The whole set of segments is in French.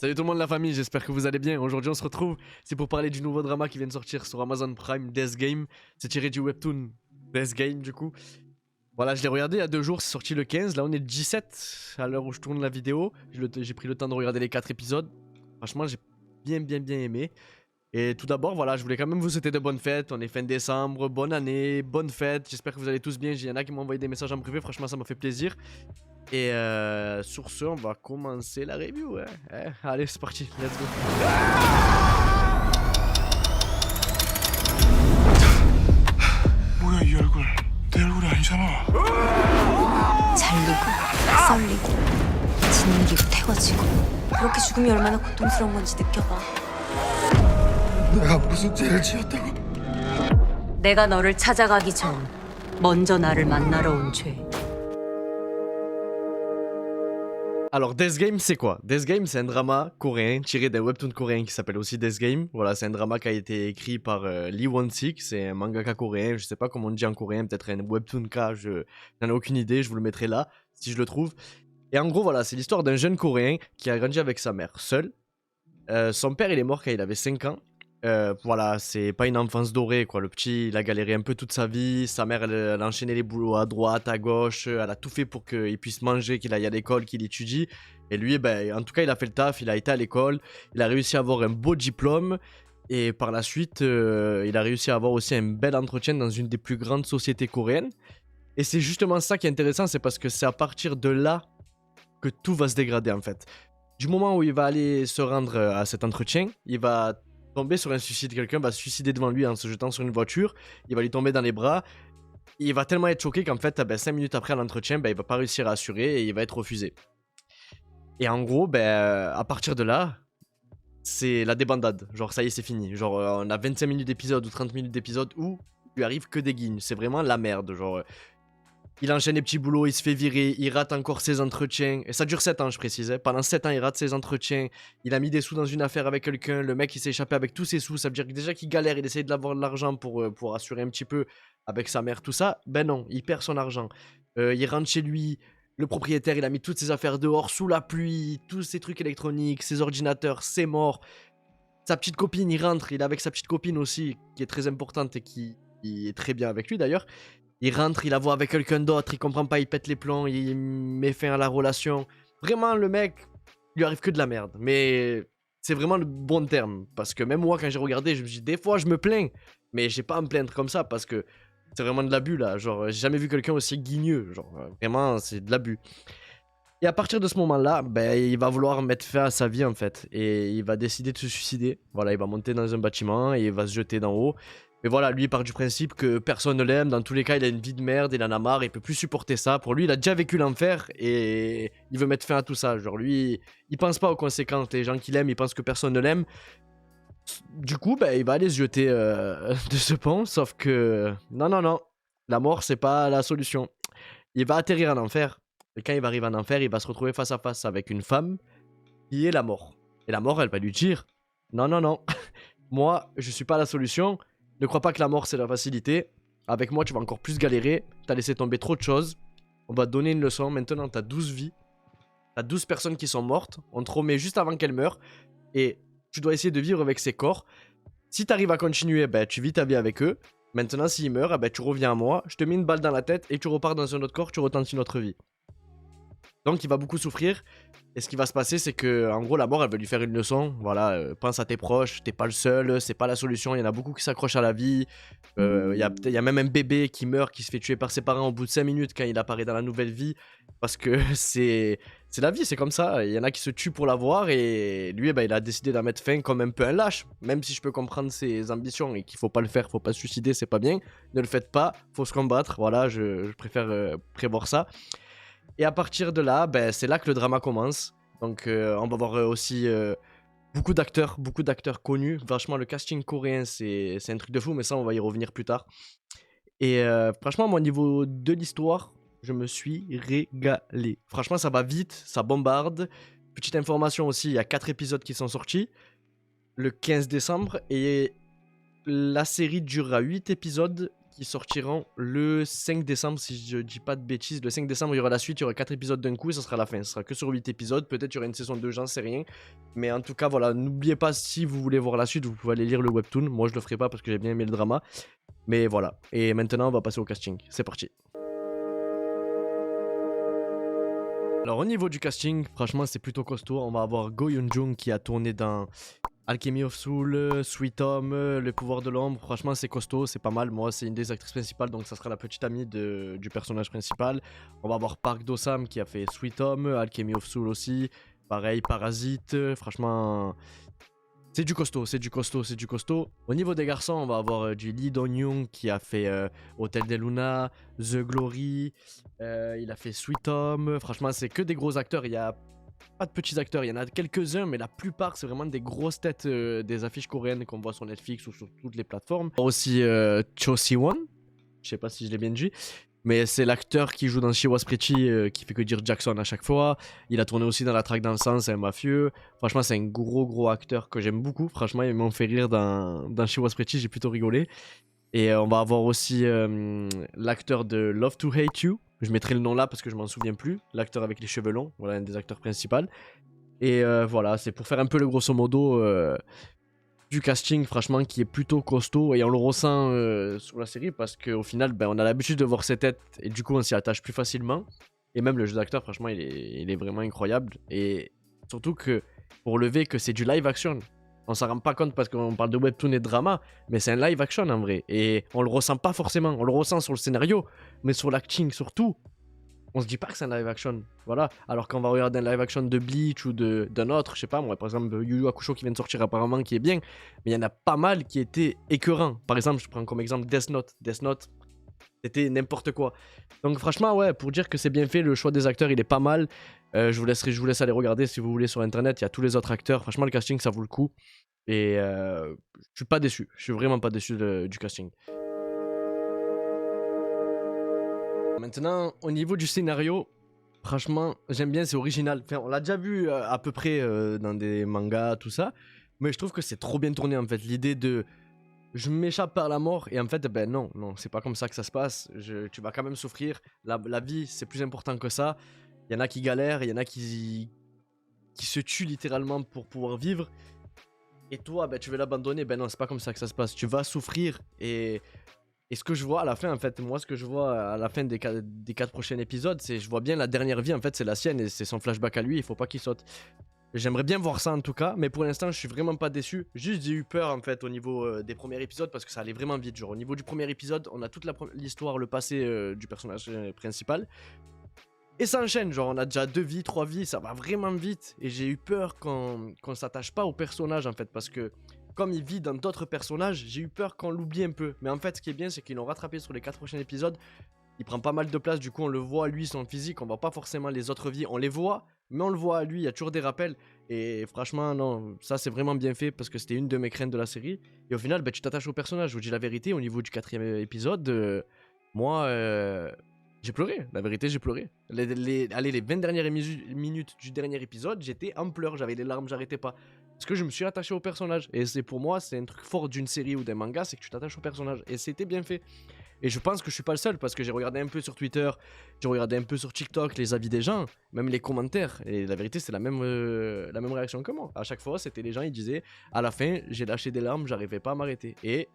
Salut tout le monde la famille, j'espère que vous allez bien. Aujourd'hui on se retrouve, c'est pour parler du nouveau drama qui vient de sortir sur Amazon Prime, Death Game. C'est tiré du webtoon Death Game du coup. Voilà, je l'ai regardé il y a 2 jours, c'est sorti le 15, là on est le 17 à l'heure où je tourne la vidéo. J'ai pris le temps de regarder les 4 épisodes. Franchement j'ai bien aimé. Et tout d'abord, voilà, je voulais quand même vous souhaiter de bonnes fêtes. On est fin décembre, bonne année, bonne fête. J'espère que vous allez tous bien. Il y en a qui m'ont envoyé des messages en privé, franchement ça m'a fait plaisir. Et sur ce, on va commencer la review. Allez, c'est parti, let's go. 뭐야 이 얼굴 내 얼굴이 아니잖아. 잘리고 썰리고 짓누르고 태워지고 그렇게 죽음이 얼마나 고통스러운 건지 느껴봐. 내가 무슨 죄를 지었다고? 내가 너를 찾아가기 전 먼저 나를 만나러 온 죄. Alors, Death Game, c'est quoi? Death Game, c'est un drama coréen tiré d'un webtoon coréen qui s'appelle aussi Death Game. Voilà, c'est un drama qui a été écrit par Lee Won-sik, c'est un mangaka coréen. Je sais pas comment on dit en coréen, peut-être un webtoonka, j'en ai aucune idée, je vous le mettrai là si je le trouve. Et en gros, voilà, c'est l'histoire d'un jeune coréen qui a grandi avec sa mère seul. Son père, il est mort quand il avait 5 ans. Voilà, c'est pas une enfance dorée quoi. Le petit, il a galéré un peu toute sa vie. Sa mère, elle a enchaîné les boulots à droite, à gauche. Elle a tout fait pour qu'il puisse manger, qu'il aille à l'école, qu'il étudie. Et lui, ben, en tout cas, il a fait le taf. Il a été à l'école. Il a réussi à avoir un beau diplôme. Et par la suite, il a réussi à avoir aussi un bel entretien dans une des plus grandes sociétés coréennes. Et c'est justement ça qui est intéressant, c'est parce que c'est à partir de là que tout va se dégrader en fait. Du moment où il va aller se rendre à cet entretien, il va tomber sur un suicide. Quelqu'un va se suicider devant lui en se jetant sur une voiture. Il va lui tomber dans les bras. Il va tellement être choqué qu'en fait, 5 minutes après l'entretien, il va pas réussir à assurer et il va être refusé. Et en gros, à partir de là, c'est la débandade. Genre, ça y est, c'est fini. Genre, on a 25 minutes d'épisode ou 30 minutes d'épisode où il lui arrive que des guignes. C'est vraiment la merde. Genre, il enchaîne les petits boulots, il se fait virer, il rate encore ses entretiens. Et ça dure 7 ans, je précise. Pendant 7 ans, il rate ses entretiens. Il a mis des sous dans une affaire avec quelqu'un. Le mec, il s'est échappé avec tous ses sous. Ça veut dire que déjà qu'il galère, il essaye d'avoir de l'argent pour assurer un petit peu avec sa mère, tout ça. Ben non, il perd son argent. Il rentre chez lui. Le propriétaire, il a mis toutes ses affaires dehors, sous la pluie, tous ses trucs électroniques, ses ordinateurs, c'est mort. Sa petite copine, il rentre. Il est avec sa petite copine aussi, qui est très importante et qui est très bien avec lui d'ailleurs. Il rentre, il la voit avec quelqu'un d'autre, il comprend pas, il pète les plombs, il met fin à la relation. Vraiment, le mec, il lui arrive que de la merde. Mais c'est vraiment le bon terme. Parce que même moi, quand j'ai regardé, je me suis dit, des fois, je me plains. Mais j'ai pas à me plaindre comme ça parce que c'est vraiment de l'abus là. Genre, j'ai jamais vu quelqu'un aussi guigneux. Genre, vraiment, c'est de l'abus. Et à partir de ce moment-là, il va vouloir mettre fin à sa vie en fait. Et il va décider de se suicider. Voilà, il va monter dans un bâtiment et il va se jeter d'en haut. Mais voilà, lui il part du principe que personne ne l'aime. Dans tous les cas, il a une vie de merde, il en a marre, il peut plus supporter ça. Pour lui, il a déjà vécu l'enfer et il veut mettre fin à tout ça. Genre lui, il pense pas aux conséquences. Les gens qui l'aiment, ils pensent que personne ne l'aime. Du coup, il va aller se jeter de ce pont. Sauf que non, la mort c'est pas la solution. Il va atterrir en enfer. Et quand il va arriver en enfer, il va se retrouver face à face avec une femme qui est la mort. Et la mort, elle va lui dire non, moi, je suis pas la solution. Ne crois pas que la mort, c'est la facilité. Avec moi, tu vas encore plus galérer. T'as laissé tomber trop de choses. On va te donner une leçon. Maintenant, t'as 12 vies. T'as 12 personnes qui sont mortes. On te remet juste avant qu'elles meurent. Et tu dois essayer de vivre avec ces corps. Si t'arrives à continuer, tu vis ta vie avec eux. Maintenant, s'ils meurent, tu reviens à moi. Je te mets une balle dans la tête et tu repars dans un autre corps. Tu retentes une autre vie. Donc il va beaucoup souffrir. Et ce qui va se passer, c'est que en gros la mort elle va lui faire une leçon. Voilà, pense à tes proches, t'es pas le seul, c'est pas la solution. Il y en a beaucoup qui s'accrochent à la vie. Il y a même un bébé qui meurt, qui se fait tuer par ses parents au bout de 5 minutes quand il apparaît dans la nouvelle vie. Parce que c'est la vie, c'est comme ça. Il y en a qui se tuent pour l'avoir. Et lui, il a décidé d'en mettre fin comme un peu un lâche. Même si je peux comprendre ses ambitions et qu'il faut pas le faire, faut pas se suicider, c'est pas bien. Ne le faites pas, faut se combattre. Voilà, je préfère prévoir ça. Et à partir de là, c'est là que le drama commence. Donc on va voir aussi beaucoup d'acteurs connus. Franchement, le casting coréen, c'est un truc de fou, mais ça, on va y revenir plus tard. Et franchement, moi, au niveau de l'histoire, je me suis régalé. Franchement, ça va vite, ça bombarde. Petite information aussi, il y a 4 épisodes qui sont sortis le 15 décembre. Et la série durera 8 épisodes qui sortiront le 5 décembre, si je dis pas de bêtises. Le 5 décembre, il y aura la suite, il y aura 4 épisodes d'un coup et ça sera la fin. Ce sera que sur 8 épisodes. Peut-être il y aura une saison 2, j'en sais rien. Mais en tout cas, voilà, n'oubliez pas, si vous voulez voir la suite, vous pouvez aller lire le webtoon. Moi, je le ferai pas parce que j'ai bien aimé le drama. Mais voilà. Et maintenant, on va passer au casting. C'est parti. Alors, au niveau du casting, franchement, c'est plutôt costaud. On va avoir Go Yoon-jung qui a tourné dans Alchemy of Soul, Sweet Home, Le Pouvoir de l'Ombre. Franchement, c'est costaud, c'est pas mal. Moi, c'est une des actrices principales, donc ça sera la petite amie du personnage principal. On va avoir Park Do-sam qui a fait Sweet Home, Alchemy of Soul aussi. Pareil, Parasite. Franchement, c'est du costaud, c'est du costaud, c'est du costaud. Au niveau des garçons, on va avoir du Lee Dong-young qui a fait Hotel de Luna, The Glory. Il a fait Sweet Home. Franchement, c'est que des gros acteurs. Il y a pas de petits acteurs, il y en a quelques-uns, mais la plupart, c'est vraiment des grosses têtes des affiches coréennes qu'on voit sur Netflix ou sur toutes les plateformes. Aussi Cho Si-won, je sais pas si je l'ai bien dit, mais c'est l'acteur qui joue dans She Was Pretty, qui fait que dire Jackson à chaque fois. Il a tourné aussi dans La Traque dans le sang, c'est un mafieux. Franchement, c'est un gros acteur que j'aime beaucoup. Franchement, il m'ont fait rire dans She Was Pretty, j'ai plutôt rigolé. Et on va avoir aussi l'acteur de Love to Hate You. Je mettrai le nom là parce que je m'en souviens plus. L'acteur avec les cheveux longs, voilà, un des acteurs principaux. Et voilà, c'est pour faire un peu le grosso modo du casting, franchement, qui est plutôt costaud. Et on le ressent sur la série parce qu'au final, ben, on a l'habitude de voir ses têtes et du coup, on s'y attache plus facilement. Et même le jeu d'acteur, franchement, il est vraiment incroyable. Et surtout que pour lever que c'est du live action. On s'en rend pas compte parce qu'on parle de webtoon et de drama, mais c'est un live action en vrai. Et on le ressent pas forcément. On le ressent sur le scénario, mais sur l'acting surtout, on se dit pas que c'est un live action. Voilà. Alors qu'on va regarder un live action de Bleach ou d'un autre, je sais pas moi, par exemple Yu Yu Hakusho qui vient de sortir apparemment, qui est bien, mais il y en a pas mal qui étaient écœurants. Par exemple, je prends comme exemple Death Note. Death Note, c'était n'importe quoi. Donc franchement, ouais, pour dire que c'est bien fait, le choix des acteurs, il est pas mal. Je vous laisse aller regarder si vous voulez sur internet, il y a tous les autres acteurs. Franchement, le casting, ça vaut le coup. Et je suis pas déçu, je suis vraiment pas déçu du casting. Maintenant, au niveau du scénario, franchement, j'aime bien, c'est original. Enfin, on l'a déjà vu à peu près dans des mangas, tout ça. Mais je trouve que c'est trop bien tourné en fait. L'idée de je m'échappe par la mort et en fait, ben non, c'est pas comme ça que ça se passe. Tu vas quand même souffrir. La vie, c'est plus important que ça. Il y en a qui galèrent, il y en a qui se tuent littéralement pour pouvoir vivre. Et toi, ben, tu veux l'abandonner. Ben non, c'est pas comme ça que ça se passe. Tu vas souffrir. Et ce que je vois à la fin, en fait, moi, ce que je vois à la fin des 4 prochains épisodes, c'est je vois bien la dernière vie, en fait, c'est la sienne et c'est son flashback à lui. Il faut pas qu'il saute. J'aimerais bien voir ça en tout cas, mais pour l'instant, je suis vraiment pas déçu. Juste, j'ai eu peur en fait au niveau des premiers épisodes parce que ça allait vraiment vite. Genre, au niveau du premier épisode, on a toute l'histoire, le passé du personnage principal. Et ça enchaîne, genre on a déjà 2 vies, 3 vies, ça va vraiment vite. Et j'ai eu peur qu'on s'attache pas au personnage en fait, parce que comme il vit dans d'autres personnages, j'ai eu peur qu'on l'oublie un peu. Mais en fait, ce qui est bien, c'est qu'ils l'ont rattrapé sur les 4 prochains épisodes. Il prend pas mal de place, du coup on le voit lui, son physique, on voit pas forcément les autres vies, on les voit, mais on le voit à lui, il y a toujours des rappels. Et franchement, non, ça c'est vraiment bien fait parce que c'était une de mes craintes de la série. Et au final, bah, tu t'attaches au personnage, je vous dis la vérité, au niveau du 4e épisode, moi... j'ai pleuré, la vérité, j'ai pleuré. Allez, les 20 dernières minutes du dernier épisode, j'étais en pleurs, j'avais les larmes, j'arrêtais pas. Parce que je me suis attaché au personnage. Et c'est pour moi, c'est un truc fort d'une série ou d'un manga, c'est que tu t'attaches au personnage. Et c'était bien fait. Et je pense que je suis pas le seul, parce que j'ai regardé un peu sur Twitter, j'ai regardé un peu sur TikTok les avis des gens, même les commentaires. Et la vérité, c'est la même réaction que moi. À chaque fois, c'était les gens, ils disaient, à la fin, j'ai lâché des larmes, j'arrivais pas à m'arrêter. Et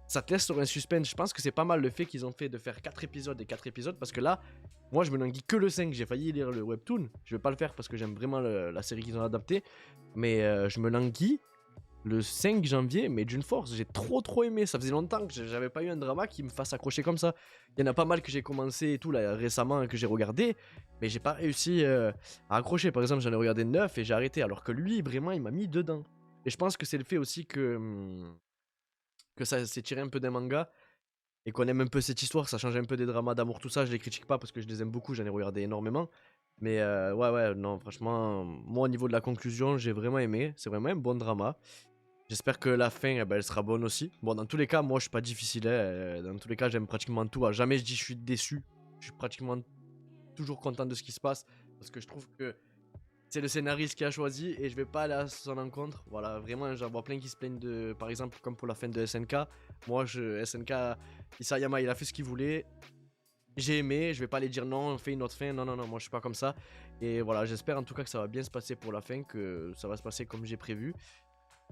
ça te laisse sur un suspense. Je pense que c'est pas mal le fait qu'ils ont fait de faire 4 épisodes et 4 épisodes parce que là, moi je me languis que le 5. J'ai failli lire le webtoon. Je vais pas le faire parce que j'aime vraiment la série qu'ils ont adaptée. Mais je me languis le 5 janvier, mais d'une force. J'ai trop aimé. Ça faisait longtemps que j'avais pas eu un drama qui me fasse accrocher comme ça. Il y en a pas mal que j'ai commencé et tout là récemment que j'ai regardé, mais j'ai pas réussi à accrocher. Par exemple, j'en ai regardé 9 et j'ai arrêté. Alors que lui, vraiment, il m'a mis dedans. Et je pense que c'est le fait aussi que ça s'est tiré un peu d'un manga et qu'on aime un peu cette histoire, ça change un peu des dramas d'amour, tout ça. Je les critique pas parce que je les aime beaucoup, j'en ai regardé énormément. Mais ouais, non, franchement, moi au niveau de la conclusion, j'ai vraiment aimé. C'est vraiment un bon drama. J'espère que la fin, elle sera bonne aussi. Bon, dans tous les cas, moi je suis pas difficile. Dans tous les cas, j'aime pratiquement tout. À jamais je dis je suis déçu. Je suis pratiquement toujours content de ce qui se passe parce que je trouve que c'est le scénariste qui a choisi et je vais pas aller à son encontre. Voilà, vraiment, j'en vois plein qui se plaignent de, par exemple, comme pour la fin de SNK. Moi, SNK, Isayama, il a fait ce qu'il voulait. J'ai aimé, je vais pas aller dire non, on fait une autre fin. Non, non, non, moi je suis pas comme ça. Et voilà, j'espère en tout cas que ça va bien se passer pour la fin, que ça va se passer comme j'ai prévu.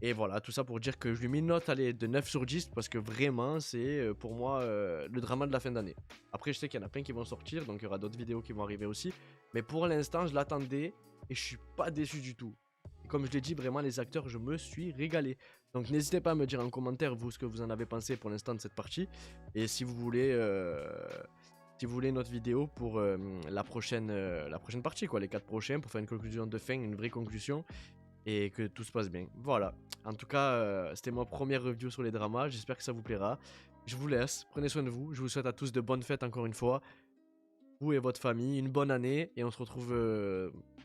Et voilà, tout ça pour dire que je lui mets une note allez, de 9 sur 10 parce que vraiment, c'est pour moi le drama de la fin d'année. Après, je sais qu'il y en a plein qui vont sortir, donc il y aura d'autres vidéos qui vont arriver aussi. Mais pour l'instant, je l'attendais et je suis pas déçu du tout. Et comme je l'ai dit, vraiment, les acteurs, je me suis régalé. Donc n'hésitez pas à me dire en commentaire, vous, ce que vous en avez pensé pour l'instant de cette partie. Et si vous voulez notre vidéo pour la prochaine partie, quoi, les 4 prochains, pour faire une conclusion de fin, une vraie conclusion. Et que tout se passe bien. Voilà. En tout cas, c'était ma première review sur les dramas. J'espère que ça vous plaira. Je vous laisse. Prenez soin de vous. Je vous souhaite à tous de bonnes fêtes encore une fois. Vous et votre famille. Une bonne année. Et on se retrouve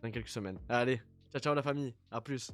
dans quelques semaines. Allez. Ciao, ciao la famille. À plus.